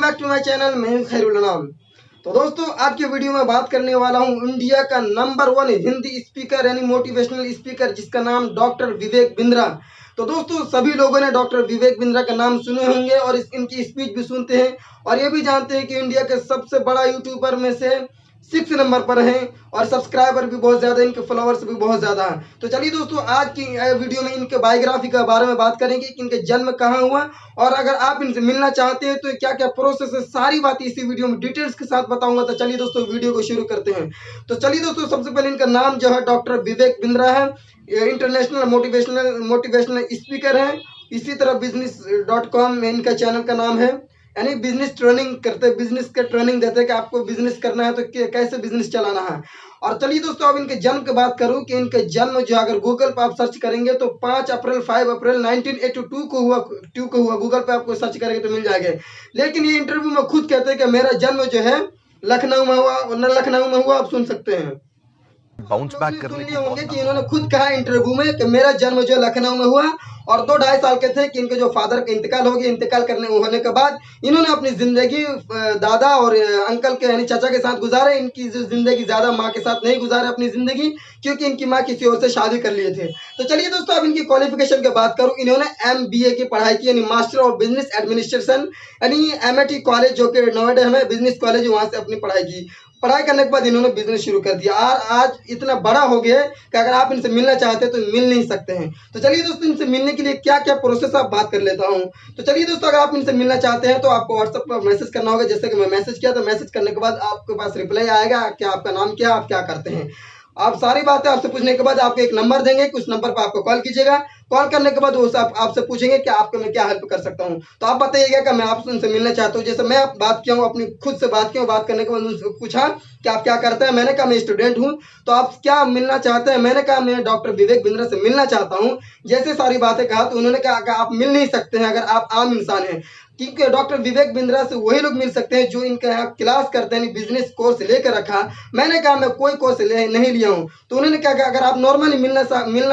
Back to my channel. मैं हूं खैरुल नाम। तो दोस्तों आज की वीडियो में बात करने वाला हूं इंडिया का नंबर 1 हिंदी स्पीकर यानी मोटिवेशनल स्पीकर जिसका नाम डॉक्टर विवेक बिंद्रा। तो दोस्तों सभी लोगों ने डॉक्टर विवेक बिंद्रा का नाम सुने होंगे और इनकी स्पीच भी सुनते हैं और ये भी जानते हैं कि इंडिया के सबसे बड़ा यूट्यूबर में से 6 नंबर पर हैं और सब्सक्राइबर भी बहुत ज़्यादा, इनके फॉलोअर्स भी बहुत ज़्यादा हैं। तो चलिए दोस्तों आज की वीडियो में इनके बायोग्राफी के बारे में बात करेंगे कि इनके जन्म कहाँ हुआ और अगर आप इनसे मिलना चाहते हैं तो क्या क्या प्रोसेस है, सारी बात इसी वीडियो में डिटेल्स के साथ बताऊंगा। तो चलिए दोस्तों वीडियो को शुरू करते हैं। तो चलिए दोस्तों सबसे पहले इनका नाम जो है डॉक्टर विवेक बिंद्रा है। इंटरनेशनल मोटिवेशनल स्पीकर है। इसी तरह business.com में इनका चैनल का नाम है, यानी बिजनेस ट्रेनिंग करते हैं, बिजनेस का ट्रेनिंग देते हैं कि आपको बिजनेस करना है तो कैसे बिजनेस चलाना है। और चलिए दोस्तों अब इनके जन्म की बात करूं कि इनके जन्म जो अगर गूगल पर आप सर्च करेंगे तो 5 अप्रैल 1982 को हुआ। गूगल पे आपको सर्च करेंगे तो मिल जाएगा। लेकिन ये इंटरव्यू में खुद कहते हैं कि मेरा जन्म जो है लखनऊ में हुआ। आप सुन सकते हैं बाउंस बैक करने के होंगे कि इन्होंने खुद कहा इंटरव्यू में कि मेरा जन्म जो लखनऊ में हुआ और 2-2.5 साल के थे कि इनके जो फादर का इंतकाल हो गया। इंतकाल होने के बाद इन्होंने अपनी जिंदगी दादा और अंकल के यानी चाचा के साथ गुजारे। इनकी जो जिंदगी ज्यादा माँ के साथ नहीं गुजारे अपनी जिंदगी, क्योंकि इनकी माँ किसी और से शादी कर लिए थे। तो चलिए दोस्तों अब इनकी क्वालिफिकेशन की बात करूँ, इन्होंने MBA की पढ़ाई की यानी मास्टर ऑफ बिजनेस एडमिनिस्ट्रेशन यानी MIT कॉलेज जो कि नोएडा में बिजनेस कॉलेज, वहां से अपनी पढ़ाई की। पढ़ाई करने के बाद इन्होंने बिजनेस शुरू कर दिया और आज इतना बड़ा हो गया कि अगर आप इनसे मिलना चाहते हैं तो मिल नहीं सकते हैं। तो चलिए दोस्तों इनसे मिलने के लिए क्या क्या प्रोसेस आप बात कर लेता हूं। तो चलिए दोस्तों अगर आप इनसे मिलना चाहते हैं तो आपको व्हाट्सएप पर मैसेज करना होगा, जैसे कि मैं मैसेज किया। तो मैसेज करने के बाद आपके पास रिप्लाई आएगा कि आपका नाम क्या, आप क्या करते हैं। आप सारी बातें आपसे पूछने के बाद आपको एक नंबर देंगे कि उस नंबर पर आपको कॉल कीजिएगा। कॉल करने के बाद वो आपसे पूछेंगे कि आपको मैं क्या हेल्प कर सकता हूँ। तो आप बताइएगा कि मैं आपसे उनसे मिलना चाहता हूँ। जैसे मैं बात किया हूँ, अपनी खुद से बात किया हूँ। बात करने के बाद उनसे पूछा कि आप क्या करते हैं। मैंने कहा मैं स्टूडेंट हूँ। तो आप क्या मिलना चाहते हैं। मैंने कहा मैं डॉक्टर विवेक बिंद्रा से मिलना चाहता हूँ। जैसे सारी बातें कहा तो उन्होंने कहा आप मिल नहीं सकते हैं अगर आप आम इंसान हैं, क्योंकि डॉक्टर विवेक बिंद्रा से वही लोग मिल सकते हैं जो इनके यहाँ क्लास करते हैं, बिजनेस कोर्स लेकर रखा। मैंने कहा मैं कोई कोर्स नहीं लिया हूँ। तो उन्होंने कहा कि अगर आप नॉर्मली मिलना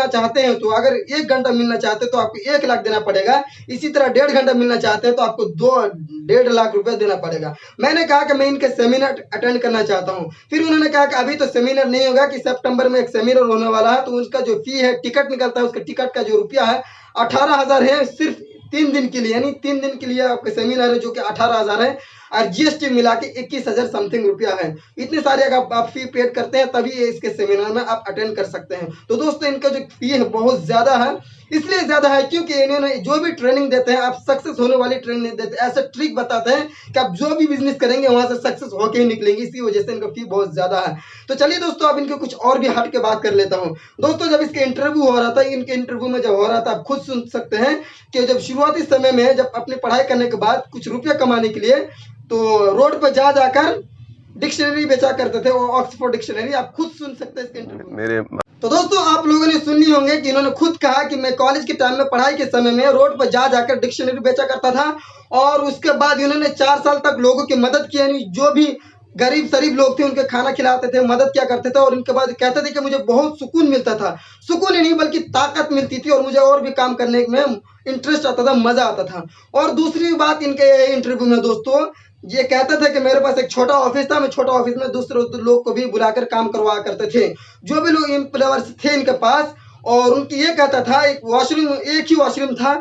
चाहते हैं तो अगर 1 घंटा मिलना चाहते हैं तो आपको 1 लाख देना पड़ेगा। इसी तरह 1.5 घंटा मिलना चाहते हैं तो आपको 2.5 लाख रुपए देना पड़ेगा। मैंने कहा कि मैं इनके सेमिनार अटेंड करना चाहता हूँ। फिर उन्होंने कहा कि अभी तो सेमिनार नहीं होगा, कि सितंबर में एक सेमिनार होने वाला है। तो उसका जो फी है, टिकट निकलता है, उसका टिकट का जो रुपया है 18,000 है, सिर्फ 3 दिन के लिए। यानी 3 दिन के लिए आपके सेमिनार है जो कि 18,000 है और GST मिला के 21,000 समथिंग रुपया है। इतने सारे अगर आप फी पेड करते हैं तभी इसके सेमिनार में आप अटेंड कर सकते हैं। तो दोस्तों इनका जो फी है बहुत ज्यादा है। इसलिए ज्यादा है क्योंकि इन्होंने जो भी ट्रेनिंग देते हैं, आप सक्सेस होने वाली ट्रेनिंग देते हैं, ऐसा ट्रिक बताते हैं कि आप जो भी बिजनेस करेंगे वहां से सक्सेस होके ही निकलेंगे। इसी वजह से इनका फी बहुत ज्यादा है। तो चलिए दोस्तों अब इनके कुछ और भी हट के बात कर लेता हूँ। दोस्तों जब इसके इंटरव्यू हो रहा था, इनके इंटरव्यू में जब हो रहा था, आप खुद सुन सकते हैं कि जब शुरुआती समय में जब अपनी पढ़ाई करने के बाद कुछ रुपया कमाने के लिए तो रोड पर जाकर डिक्शनरी बेचा करते थे, वो ऑक्सफोर्ड डिक्शनरी। आप खुद सुन सकते हैं इसके इंटरव्यू। तो दोस्तों आप लोगों ने सुन ली होंगे कि इन्होंने खुद कहा कि मैं कॉलेज के टाइम में, पढ़ाई के समय में रोड पर जाकर डिक्शनरी बेचा करता था और उसके बाद इन्होंने 4 साल तक लोगों की मदद की, यानी जो भी गरीब शरीफ लोग थे उनके खाना खिलाते थे, मदद क्या करते थे। और इनके बाद कहते थे कि मुझे बहुत सुकून मिलता था। सुकून ही नहीं बल्कि ताकत मिलती थी और मुझे और भी काम करने में इंटरेस्ट आता था, मजा आता था। और दूसरी बात इनके इंटरव्यू में दोस्तों ये कहते थे कि मेरे पास एक छोटा ऑफिस था, मैं छोटा ऑफिस में दूसरे लोग को भी बुलाकर काम करवा करते थे, जो भी लोग एम्प्लॉयर्स थे इनके पास। और उनकी ये कहता था एक ही वॉशरूम था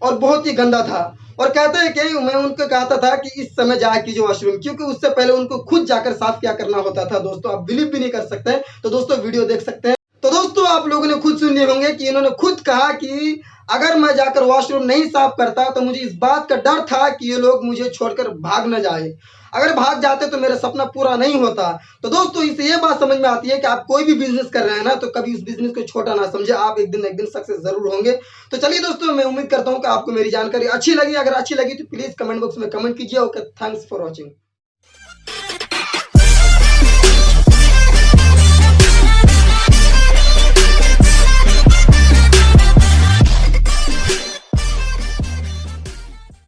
और बहुत ही गंदा था। और कहते हैं कि मैं उनको कहता था कि इस समय जाए कीजिए वॉशरूम, क्योंकि उससे पहले उनको खुद जाकर साफ क्या करना होता था। दोस्तों आप बिलीव भी नहीं कर सकते हैं। तो दोस्तों वीडियो देख सकते हैं। तो दोस्तों आप लोगों ने खुद सुन लिए होंगे कि इन्होंने खुद कहा कि अगर मैं जाकर वॉशरूम नहीं साफ करता तो मुझे इस बात का डर था कि ये लोग मुझे छोड़कर भाग न जाए। अगर भाग जाते तो मेरा सपना पूरा नहीं होता। तो दोस्तों इससे ये बात समझ में आती है कि आप कोई भी बिजनेस कर रहे हैं ना, तो कभी उस बिजनेस को छोटा ना समझे। आप एक दिन सक्सेस जरूर होंगे। तो चलिए दोस्तों मैं उम्मीद करता हूँ कि आपको मेरी जानकारी अच्छी लगी। अगर अच्छी लगी तो प्लीज कमेंट बॉक्स में कमेंट कीजिए। Okay, thanks for watching.